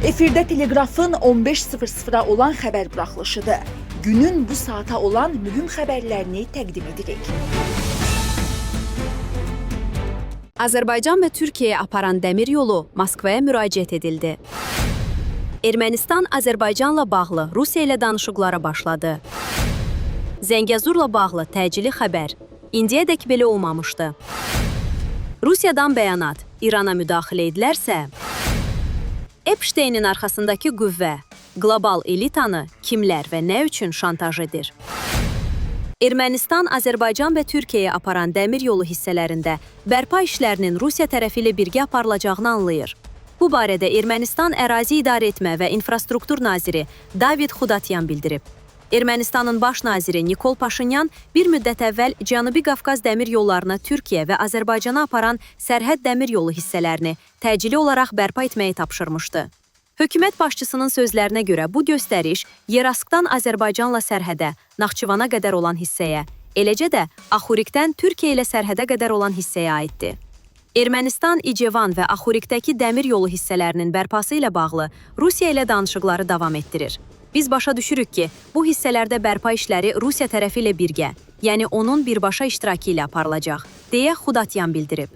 Efirdə Telegrafın 15:00-a olan xəbər buraxılışıdır. Günün bu saata olan mühüm xəbərlərini təqdim edirik. Azərbaycan və Türkiyəyə aparan dəmir yolu Moskvaya müraciət edildi. Ermənistan Azərbaycanla bağlı Rusiya ilə danışıqlara başladı. Zəngəzurla bağlı təcili xəbər. İndiyədək belə olmamışdı. Rusiyadan bəyanat. İrana müdaxilə edilərsə, Epstein'in arxasındakı qüvvə, qlobal elitanı kimlər və nə üçün şantaj edir? Ermənistan, Azərbaycan və Türkiyəyə aparan dəmir yolu hissələrində bərpa işlərinin Rusiya tərəfi ilə birgə aparılacağını anlayır. Bu barədə Ermənistan Ərazi İdarə Etmə və İnfrastruktur naziri David Xudatyan bildirib. Ermənistanın baş naziri Nikol Paşinyan bir müddət əvvəl Cənubi Qafqaz dəmir yollarına Türkiyə və Azərbaycana aparan sərhəd dəmir yolu hissələrini təcili olaraq bərpa etməyi tapşırmışdı. Hökumət başçısının sözlərinə görə bu göstəriş Yeraskdan Azərbaycanla sərhədə, Naxçıvana qədər olan hissəyə, eləcə də Axurikdən Türkiyə ilə sərhədə qədər olan hissəyə aiddir. Ermənistan İcevan və Axurikdəki dəmir yolu hissələrinin bərpası ilə bağlı Rusiya ilə danışıqları davam etdirir. Biz başa düşürük ki, bu hissələrdə bərpa işləri Rusiya tərəfi ilə birgə, yəni onun birbaşa iştirakı ilə aparılacaq, deyə Xudatyan bildirib.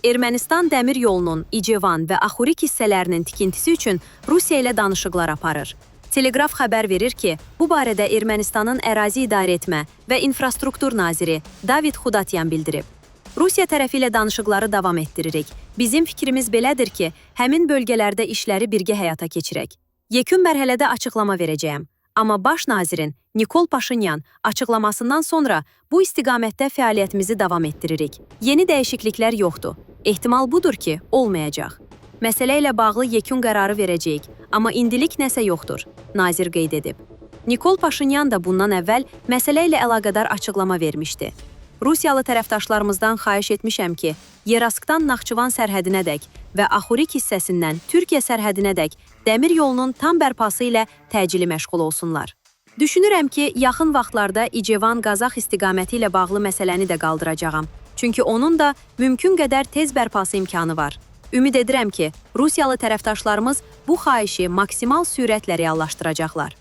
Ermənistan dəmir yolunun İcevan və Axurik hissələrinin tikintisi üçün Rusiya ilə danışıqlar aparır. Telegraf xəbər verir ki, bu barədə Ermənistanın Ərazi İdarə Etmə və İnfrastruktur naziri David Xudatyan bildirib. Rusiya tərəfi ilə danışıqları davam etdiririk. Bizim fikrimiz belədir ki, həmin bölgələrdə işləri birgə həyata keçirək. Yekun mərhələdə açıqlama verəcəyəm. Amma baş nazirin Nikol Paşinyan açıqlamasından sonra bu istiqamətdə fəaliyyətimizi davam etdiririk. Yeni dəyişikliklər yoxdur. Ehtimal budur ki, olmayacaq. Məsələ ilə bağlı yekun qərarı verəcəyik, amma indilik nəsə yoxdur, nazir qeyd edib. Nikol Paşinyan da bundan əvvəl məsələ ilə əlaqədar açıqlama vermişdi. Rusiyalı tərəfdaşlarımızdan xahiş etmişəm ki, Yeraskdan Naxçıvan sərhədinədək və Axurik hissəsindən Türkiyə sərhədinədək dəmir yolunun tam bərpası ilə təcili məşğul olsunlar. Düşünürəm ki, yaxın vaxtlarda İcevan-Qazax istiqaməti ilə bağlı məsələni də qaldıracağam. Çünki onun da mümkün qədər tez bərpası imkanı var. Ümid edirəm ki, Rusiyalı tərəfdaşlarımız bu xahişi maksimal sürətlə reallaşdıracaqlar.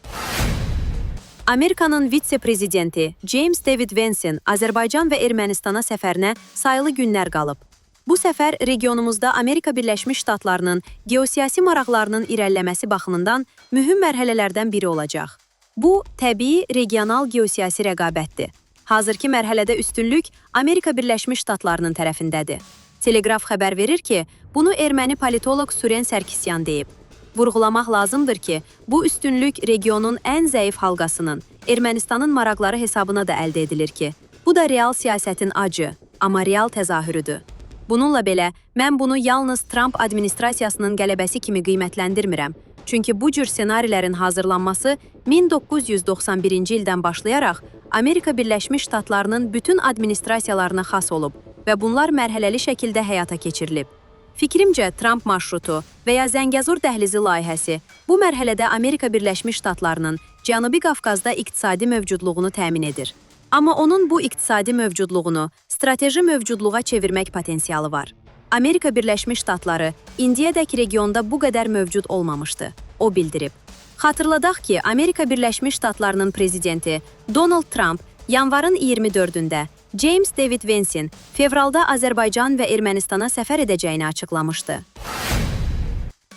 Amerikanın vitse-prezidenti James David Vance'in Azərbaycan və Ermənistana səfərinə sayılı günlər qalıb. Bu səfər regionumuzda Amerika Birləşmiş Ştatlarının geosiyasi maraqlarının irəliləməsi baxımından mühüm mərhələlərdən biri olacaq. Bu, təbii regional geosiyasi rəqabətdir. Hazırki mərhələdə üstünlük Amerika Birləşmiş Ştatlarının tərəfindədir. Telegraf xəbər verir ki, bunu erməni politoloq Suren Sərkisyan deyib. Vurğulamaq lazımdır ki, bu üstünlük regionun ən zəif halqasının, Ermənistanın maraqları hesabına da əldə edilir ki, bu da real siyasətin acı, amma real təzahürüdür. Bununla belə, mən bunu yalnız Trump administrasiyasının qələbəsi kimi qiymətləndirmirəm. Çünki bu cür senarilərin hazırlanması 1991-ci ildən başlayaraq Amerika Birləşmiş Ştatlarının bütün administrasiyalarına xas olub və bunlar mərhələli şəkildə həyata keçirilib. Fikrimcə, Trump marşrutu və ya Zəngəzur dəhlizi layihəsi bu mərhələdə Amerika Birləşmiş Ştatlarının Cənubi Qafqazda iqtisadi mövcudluğunu təmin edir. Amma onun bu iqtisadi mövcudluğunu strateji mövcudluğa çevirmək potensialı var. Amerika Birləşmiş Ştatları indiyədək regionda bu qədər mövcud olmamışdı, o bildirib. Xatırladaq ki, Amerika Birləşmiş Ştatlarının prezidenti Donald Trump yanvarın 24-də James David Vance'in fevralda Azərbaycan və Ermənistana səfər edəcəyini açıqlamışdı.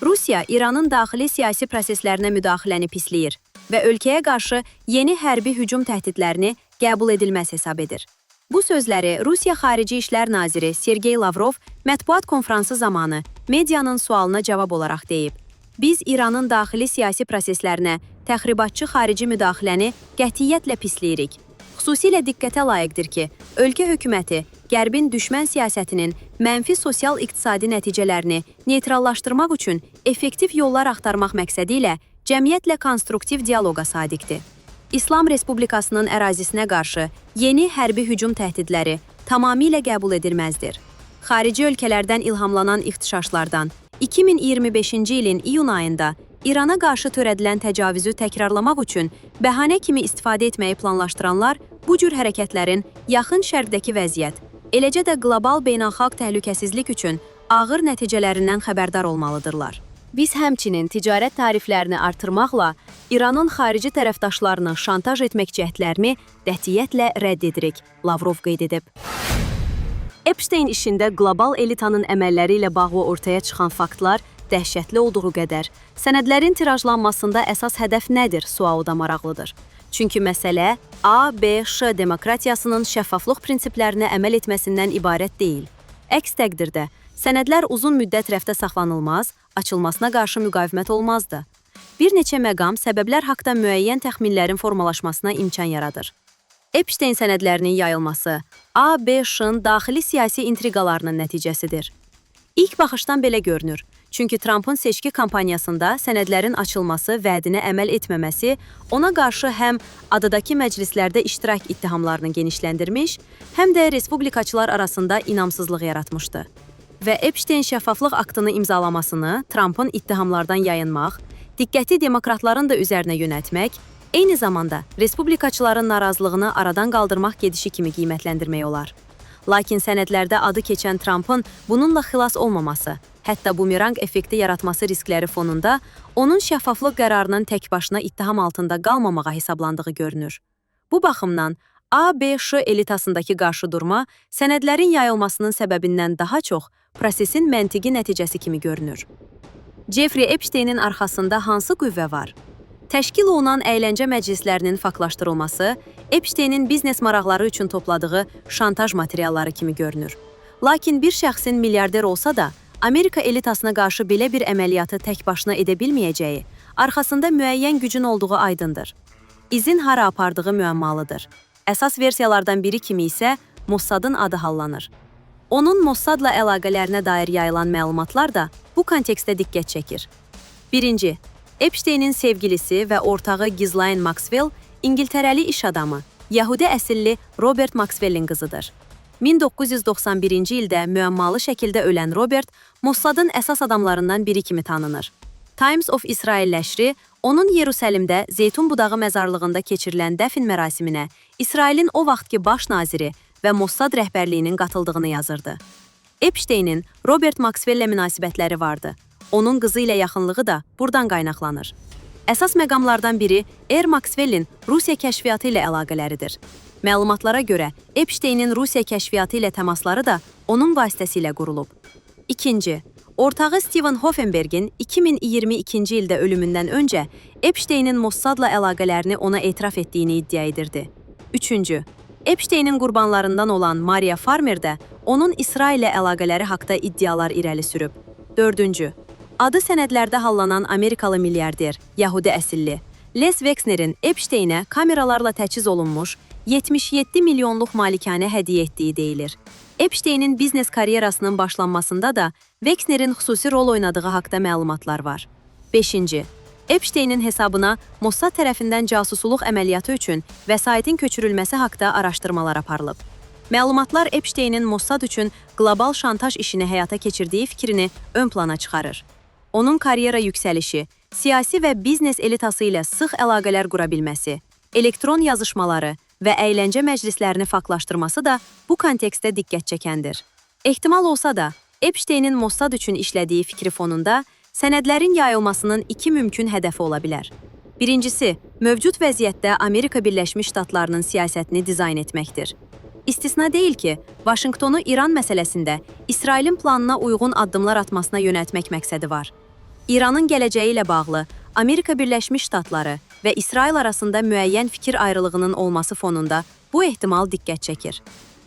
Rusiya İranın daxili siyasi proseslərinə müdaxiləni pisləyir və ölkəyə qarşı yeni hərbi hücum təhdidlərini qəbul edilməz hesab edir. Bu sözləri Rusiya Xarici İşlər Naziri Sergey Lavrov mətbuat konfransı zamanı medianın sualına cavab olaraq deyib. Biz İranın daxili siyasi proseslərinə təxribatçı xarici müdaxiləni qətiyyətlə pisləyirik. Xüsusilə diqqətə layiqdir ki, ölkə hökuməti Qərbin düşmən siyasətinin mənfi sosial-iqtisadi nəticələrini neytrallaşdırmaq üçün effektiv yollar axtarmaq məqsədi ilə cəmiyyətlə konstruktiv dialoqa sadiqdir. İslam Respublikasının ərazisinə qarşı yeni hərbi hücum təhdidləri tamamilə qəbul edilməzdir. Xarici ölkələrdən ilhamlanan ixtişaşlardan 2025-ci ilin iyun ayında İrana qarşı törədilən təcavüzü təkrarlamaq üçün bəhanə kimi istifadə etməyi planlaşdıranlar bu cür hərəkətlərin yaxın şərqdəki vəziyyət, eləcə də qlobal beynəlxalq təhlükəsizlik üçün ağır nəticələrindən xəbərdar olmalıdırlar. Biz həmçinin ticarət tariflərini artırmaqla İranın xarici tərəfdaşlarını şantaj etmək cəhdlərini qətiyyətlə rədd edirik, Lavrov qeyd edib. Epstein işində qlobal elitanın əməlləri ilə bağlı ortaya çıxan faktlar dəhşətli olduğu qədər, sənədlərin tirajlanmasında əsas hədəf nədir sualı da maraqlıdır. Çünki məsələ A, B, Ş demokratiyasının şəffaflıq prinsiplərinə əməl etməsindən ibarət deyil. Əks təqdirdə, sənədlər uzun müddət rəfdə saxlanılmaz, açılmasına qarşı müqavimət olmazdı. Bir neçə məqam səbəblər haqda müəyyən təxminlərin formalaşmasına imkan yaradır. Epstein sənədlərinin yayılması A, B, Ş-ın daxili siyasi intriqalarının nəticəsidir. İlk baxışdan belə görünür. Çünki Trumpın seçki kampaniyasında sənədlərin açılması vədinə əməl etməməsi ona qarşı həm adadakı məclislərdə iştirak ittihamlarını genişləndirmiş, həm də respublikaçılar arasında inamsızlıq yaratmışdı. Və Epstein şəffaflıq aktını imzalamasını Trumpın ittihamlardan yayınmaq, diqqəti demokratların da üzərinə yönəltmək, eyni zamanda respublikaçıların narazılığını aradan qaldırmaq gedişi kimi qiymətləndirmək olar. Lakin sənədlərdə adı keçən Trumpın bununla xilas olmaması, hətta bumerang effekti yaratması riskləri fonunda onun şəffaflıq qərarının tək başına ittiham altında qalmamağa hesablandığı görünür. Bu baxımdan A, B, Ş elitasındakı qarşıdurma sənədlərin yayılmasının səbəbindən daha çox prosesin məntiqi nəticəsi kimi görünür. Jeffrey Epsteinin arxasında hansı qüvvə var? Təşkil olunan əyləncə məclislərinin faktlaşdırılması Epsteinin biznes maraqları üçün topladığı şantaj materialları kimi görünür. Lakin bir şəxsin milyarder olsa da, Amerika elitasına qarşı belə bir əməliyyatı tək başına edə bilməyəcəyi, arxasında müəyyən gücün olduğu aydındır. İzin hara apardığı müəmmalıdır. Əsas versiyalardan biri kimi isə Mossadın adı hallanır. Onun Mossadla əlaqələrinə dair yayılan məlumatlar da bu kontekstdə diqqət çəkir. 1. Epsteinin sevgilisi və ortağı Ghislaine Maxwell İngiltərəli iş adamı, Yahudi əsilli Robert Maxwell'in qızıdır. 1991-ci ildə müəmmalı şəkildə ölən Robert, Mossadın əsas adamlarından biri kimi tanınır. Times of Israel nəşri onun Yerusəlimdə Zeytun budağı məzarlığında keçirilən dəfn mərasiminə İsrailin o vaxtki baş naziri və Mossad rəhbərliyinin qatıldığını yazırdı. Epsteinin Robert Maxwell-lə münasibətləri vardı. Onun qızı ilə yaxınlığı da buradan qaynaqlanır. Əsas məqamlardan biri R. Maxwell'in Rusiya kəşfiyyatı ilə əlaqələridir. Məlumatlara görə Epsteinin Rusiya kəşfiyyatı ilə təmasları da onun vasitəsilə qurulub. 2. Ortağı Steven Hoffenberg'in 2022-ci ildə ölümündən öncə Epsteinin Mossadla əlaqələrini ona etiraf etdiyini iddia edirdi. 3. Epsteinin qurbanlarından olan Maria Farmer də onun İsraillə əlaqələri haqda iddialar irəli sürüb. 4. Adı sənədlərdə hallanan Amerikalı milyarder, Yahudi əsilli Les Wexner'in Epsteinə kameralarla təchiz olunmuş 77 milyonluq malikanə hədiyyə etdiyi deyilir. Epsteinin biznes karyerasının başlanmasında da Wexner'in xüsusi rol oynadığı haqda məlumatlar var. 5. Epsteinin hesabına Mossad tərəfindən casusluq əməliyyatı üçün vəsaitin köçürülməsi haqda araşdırmalar aparılıb. Məlumatlar Epsteinin Mossad üçün qlobal şantaj işini həyata keçirdiyi fikrini ön plana çıxarır. Onun karyera yüksəlişi, siyasi və biznes elitası ilə sıx əlaqələr qura bilməsi, elektron yazışmaları və əyləncə məclislərini faktlaşdırması da bu kontekstdə diqqət çəkəndir. Ehtimal olsa da, Epsteinin Mossad üçün işlədiyi fikri fonunda sənədlərin yayılmasının iki mümkün hədəfi ola bilər. Birincisi, mövcud vəziyyətdə Amerika Birləşmiş Ştatlarının siyasətini dizayn etməkdir. İstisna deyil ki, Vaşinqtonu İran məsələsində İsrailin planına uyğun addımlar atmasına yönəltmək məqsədi var. İranın gələcəyi ilə bağlı Amerika Birləşmiş Ştatları və İsrail arasında müəyyən fikir ayrılığının olması fonunda bu ehtimal diqqət çəkir.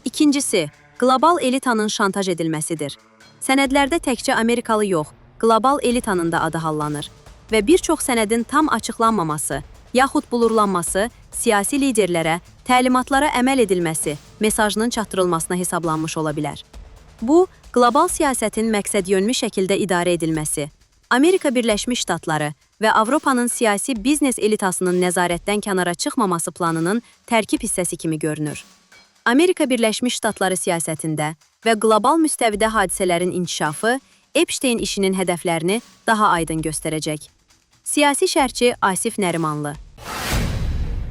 İkincisi, qlobal elitanın şantaj edilməsidir. Sənədlərdə təkcə Amerikalı yox, qlobal elitanın da adı hallanır və bir çox sənədin tam açıqlanmaması, yaxud bulurlanması siyasi liderlərə, təlimatlara əməl edilməsi, mesajının çatdırılmasına hesablanmış ola bilər. Bu, qlobal siyasətin məqsədyönlü şəkildə idarə edilməsi, Amerika Birləşmiş Ştatları və Avropanın siyasi biznes elitasının nəzarətdən kənara çıxmaması planının tərkib hissəsi kimi görünür. Amerika Birləşmiş Ştatları siyasətində və qlobal müstəvidə hadisələrin inkişafı Epstein işinin hədəflərini daha aydın göstərəcək. Siyasi şərhçi Asif Nərimanlı.